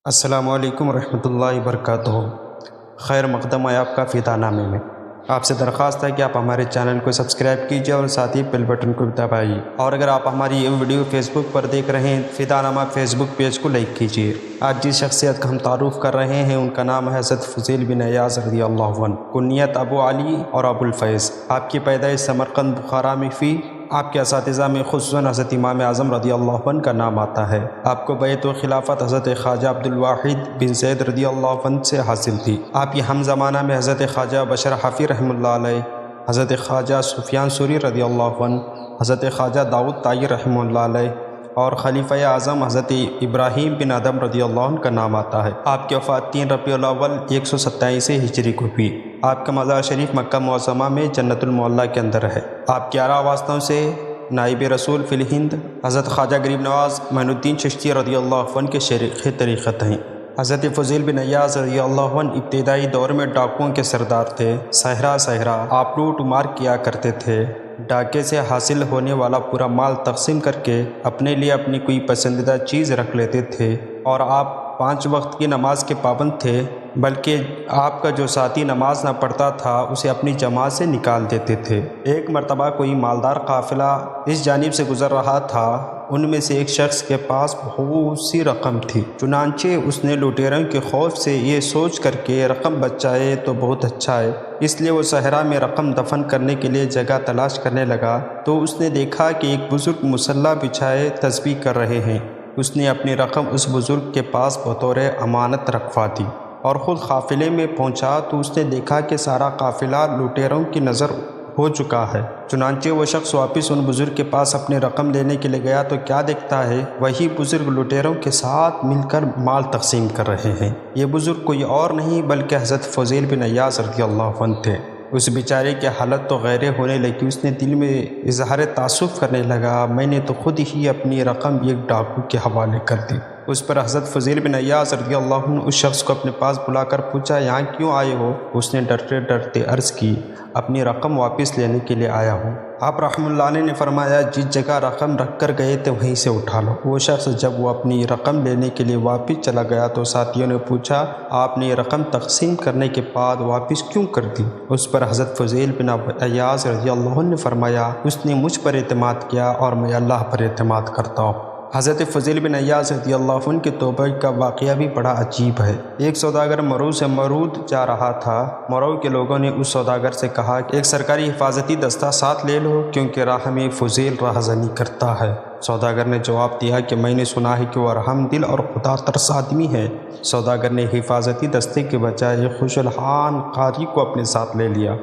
السلام علیکم ورحمۃ اللہ وبرکاتہ۔ خیر مقدم ہے آپ کا فدا نامے میں۔ آپ سے درخواست ہے کہ آپ ہمارے چینل کو سبسکرائب کیجیے اور ساتھ ہی بیل بٹن کو دبائیے، اور اگر آپ ہماری یہ ویڈیو فیس بک پر دیکھ رہے ہیں، فدا نامہ فیس بک پیج کو لائک کیجیے۔ آج جس شخصیت کا ہم تعارف کر رہے ہیں ان کا نام ہے حضرت فضیل بن عیاض رضی اللہ عنہ، کنیت ابو علی اور ابو الفیض۔ آپ کی پیدائش سمرقند بخارا میں ہوئی۔ آپ کے اساتذہ میں خصوصاً حضرت امام اعظم رضی اللہ عنہ کا نام آتا ہے۔ آپ کو بیعت و خلافت حضرت خواجہ عبدالواحد بن زید رضی اللہ عنہ سے حاصل تھی۔ آپ کی ہم زمانہ میں حضرت خواجہ بشر حفیظ رحمہ اللہ علیہ، حضرت خواجہ سفیان ثوری رضی اللہ عنہ، حضرت خواجہ داؤد طائی رحمہ اللہ علیہ اور خلیفہ اعظم حضرت ابراہیم بن ادم رضی اللہ عنہ کا نام آتا ہے۔ آپ کی وفات 3 ربیع الاول 127 ہجری کو ہوئی۔ آپ کا مزار شریف مکہ معظمہ میں جنت المعلیٰ کے اندر ہے۔ آپ کی 11 واسطوں سے نائب رسول فی الہند حضرت خواجہ غریب نواز معین الدین چشتی رضی اللہ عنہ کے شیخ طریقت ہیں۔ حضرت فضیل بن عیاض رضی اللہ عنہ ابتدائی دور میں ڈاکوؤں کے سردار تھے۔ صحرا آپ لوٹ مار کیا کرتے تھے۔ ڈاکے سے حاصل ہونے والا پورا مال تقسیم کر کے اپنے لیے اپنی کوئی پسندیدہ چیز رکھ لیتے تھے، اور آپ 5 وقت کی نماز کے پابند تھے، بلکہ آپ کا جو ساتھی نماز نہ پڑھتا تھا اسے اپنی جماعت سے نکال دیتے تھے۔ ایک مرتبہ کوئی مالدار قافلہ اس جانب سے گزر رہا تھا۔ ان میں سے ایک شخص کے پاس بہت سی رقم تھی، چنانچہ اس نے لٹیروں کے خوف سے یہ سوچ کر کے رقم بچ جائے تو بہت اچھا ہے، اس لیے وہ صحرا میں رقم دفن کرنے کے لیے جگہ تلاش کرنے لگا تو اس نے دیکھا کہ ایک بزرگ مصلی بچھائے تسبیح کر رہے ہیں۔ اس نے اپنی رقم اس بزرگ کے پاس بطور امانت رکھوا دی اور خود قافلے میں پہنچا تو اس نے دیکھا کہ سارا قافلہ لٹیروں کی نظر ہو چکا ہے۔ چنانچہ وہ شخص واپس ان بزرگ کے پاس اپنی رقم لینے کے لیے گیا تو کیا دیکھتا ہے، وہی بزرگ لٹیروں کے ساتھ مل کر مال تقسیم کر رہے ہیں۔ یہ بزرگ کوئی اور نہیں بلکہ حضرت فضیل بن عیاض رضی اللہ عنہ تھے۔ اس بیچارے کی حالت تو غیر ہونے لگی۔ اس نے دل میں اظہار تأسف کرنے لگا، میں نے تو خود ہی اپنی رقم ایک ڈاکو کے حوالے کر دی۔ اس پر حضرت فضیل بن عیاض رضی اللہ عنہ اس شخص کو اپنے پاس بلا کر پوچھا، یہاں کیوں آئے ہو؟ اس نے ڈرتے ڈرتے عرض کی، اپنی رقم واپس لینے کے لیے آیا ہوں۔ آپ رحمہ اللہ علیہ نے فرمایا، جس جگہ رقم رکھ کر گئے تھے وہیں سے اٹھا لو۔ وہ شخص جب وہ اپنی رقم لینے کے لیے واپس چلا گیا تو ساتھیوں نے پوچھا، آپ نے یہ رقم تقسیم کرنے کے بعد واپس کیوں کر دی؟ اس پر حضرت فضیل بن عیاض رضی اللہ عنہ نے فرمایا، اس نے مجھ پر اعتماد کیا اور میں اللہ پر اعتماد کرتا ہوں۔ حضرت فضیل بن عیاض رضی اللہ عنہ کی توبہ کا واقعہ بھی بڑا عجیب ہے۔ ایک سوداگر مرو سے مرود جا رہا تھا۔ مرو کے لوگوں نے اس سوداگر سے کہا کہ ایک سرکاری حفاظتی دستہ ساتھ لے لو کیونکہ راہ میں فضیل راہزنی کرتا ہے۔ سوداگر نے جواب دیا کہ میں نے سنا ہے کہ وہ رحم دل اور خدا ترس آدمی ہے۔ سوداگر نے حفاظتی دستے کے بجائے خوش الحال قاری کو اپنے ساتھ لے لیا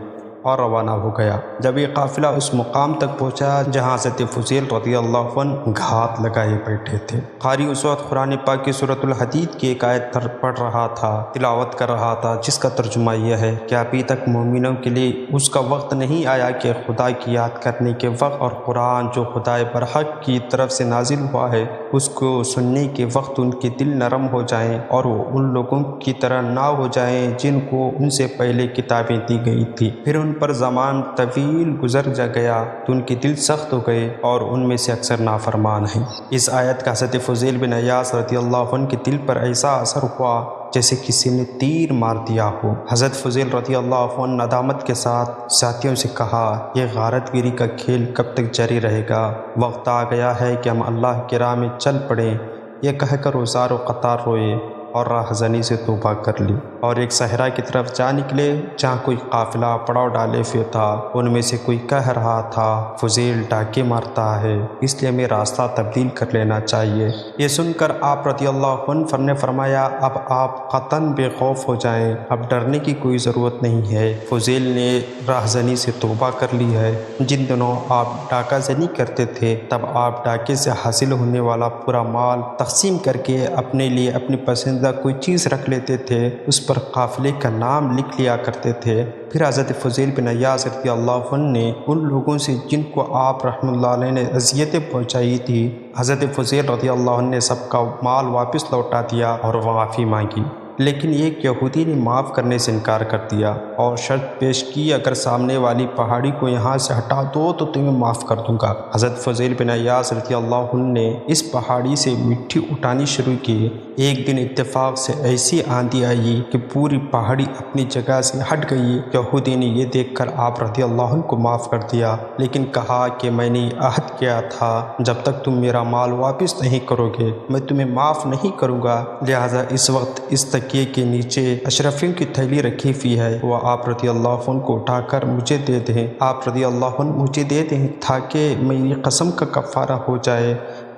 اور روانہ ہو گیا۔ جب یہ قافلہ اس مقام تک پہنچا جہاں حضرت فضیل رضی اللہ عنہ گھات لگائے بیٹھے تھے، قاری اس وقت قرآن پاک کی سورۃ الحدید کی ایک آیت پڑھ رہا تھا، تلاوت کر رہا تھا، جس کا ترجمہ یہ ہے کہ ابھی تک مومنوں کے لیے اس کا وقت نہیں آیا کہ خدا کی یاد کرنے کے وقت اور قرآن جو خدا برحق کی طرف سے نازل ہوا ہے اس کو سننے کے وقت ان کے دل نرم ہو جائیں اور وہ ان لوگوں کی طرح نہ ہو جائیں جن کو ان سے پہلے کتابیں دی گئی تھی، پھر ان پر زمان طویل گزر گیا تو ان کے دل سخت ہو گئے اور ان میں سے اکثر نافرمان ہیں۔ اس آیت کا حضرت فضیل بن عیاض رضی اللہ عنہ کے دل پر ایسا اثر ہوا جیسے کسی نے تیر مار دیا ہو۔ حضرت فضیل رضی اللہ عنہ ندامت کے ساتھ ساتھیوں سے کہا، یہ غارت گیری کا کھیل کب تک جاری رہے گا؟ وقت آ گیا ہے کہ ہم اللہ کی راہ میں چل پڑیں۔ یہ کہہ کر وہ زار و قطار روئے اور راہزنی سے توبہ کر لی اور ایک صحرا کی طرف جا نکلے جہاں کوئی قافلہ پڑاؤ ڈالے ہوئے تھا۔ ان میں سے کوئی کہہ رہا تھا، فضیل ڈاکے مارتا ہے، اس لیے ہمیں راستہ تبدیل کر لینا چاہیے۔ یہ سن کر آپ رضی اللہ عنہ نے فرمایا، اب آپ قطعاً بے خوف ہو جائیں، اب ڈرنے کی کوئی ضرورت نہیں ہے۔ فضیل نے راہزنی سے توبہ کر لی ہے۔ جن دنوں آپ ڈاکہ زنی کرتے تھے تب آپ ڈاکے سے حاصل ہونے والا پورا مال تقسیم کر کے اپنے لیے اپنی پسند کوئی چیز رکھ لیتے تھے، اس پر قافلے کا نام لکھ لیا کرتے تھے۔ پھر حضرت فضیل بن عیاض رضی اللہ عنہ نے ان لوگوں سے جن کو آپ رحمہ اللہ علیہ نے اذیتیں پہنچائی تھی، حضرت فضیل رضی اللہ عنہ نے سب کا مال واپس لوٹا دیا اور معافی مانگی۔ لیکن ایک یہودی نے معاف کرنے سے انکار کر دیا اور شرط پیش کی اگر سامنے والی پہاڑی کو یہاں سے ہٹا دو تو تمہیں معاف کر دوں گا۔ حضرت فضیل بن عیاض رضی اللہ عنہ نے اس پہاڑی سے مٹی اٹھانی شروع کی۔ ایک دن اتفاق سے ایسی آندھی آئی کہ پوری پہاڑی اپنی جگہ سے ہٹ گئی۔ یہودی نے یہ دیکھ کر آپ رضی اللہ عنہ کو معاف کر دیا، لیکن کہا کہ میں نے عہد کیا تھا جب تک تم میرا مال واپس نہیں کرو گے میں تمہیں معاف نہیں کروں گا، لہٰذا اس وقت اس تکیے کے نیچے اشرفیوں کی تھیلی رکھی ہوئی ہے، وہ آپ رضی اللہ عنہ کو اٹھا کر مجھے دے دیں۔ آپ رضی اللہ عنہ مجھے دے دیں تاکہ میری قسم کا کفارہ ہو جائے۔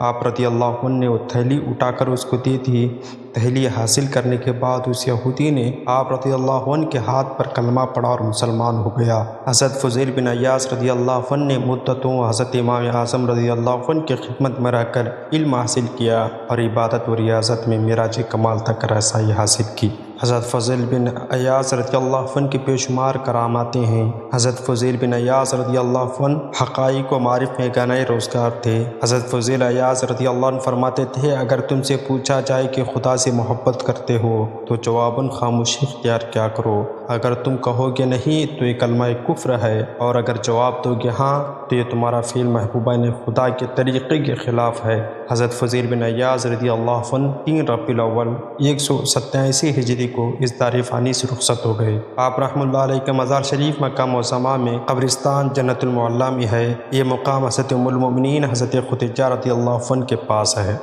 آپ رضی اللہ عنہ نے وہ تھیلی اٹھا کر اس کو دے دی۔ تھیلی حاصل کرنے کے بعد اس یہودی نے آپ رضی اللہ عنہ کے ہاتھ پر کلمہ پڑھا اور مسلمان ہو گیا۔ حضرت فضیل بن عیاض رضی اللہ عنہ نے مدتوں حضرت امام اعظم رضی اللہ عنہ کی خدمت میں رہ کر علم حاصل کیا اور عبادت و ریاضت میں معراج کمال تک رسائی حاصل کی۔ حضرت فضیل بن عیاض رضی اللہ عنہ کی بے شمار کراماتیں ہیں۔ حضرت فضیل بن عیاض رضی اللہ عنہ حقائق و معارف میں گنائے روزگار تھے۔ حضرت فضیل عیاض رضی اللہ عنہ فرماتے تھے اگر تم سے پوچھا جائے کہ خدا سے محبت کرتے ہو تو جواباً خاموشی اختیار کیا کرو، اگر تم کہو گے نہیں تو یہ کلمہ کفر ہے، اور اگر جواب دو گے ہاں تو یہ تمہارا فعل محبوبان خدا کے طریقے کے خلاف ہے۔ حضرت فضیل بن عیاض رضی اللہ عنہ 3 ربیع الاول 187 ہجری کو اس دار فانی سے رخصت ہو گئے۔ آپ رحمۃ اللہ علیہ کا مزار شریف مکہ معظمہ میں قبرستان جنت المعلیٰ میں ہے۔ یہ مقام حضرت ام المؤمنین حضرت خدیجہ رضی اللہ عنہ کے پاس ہے۔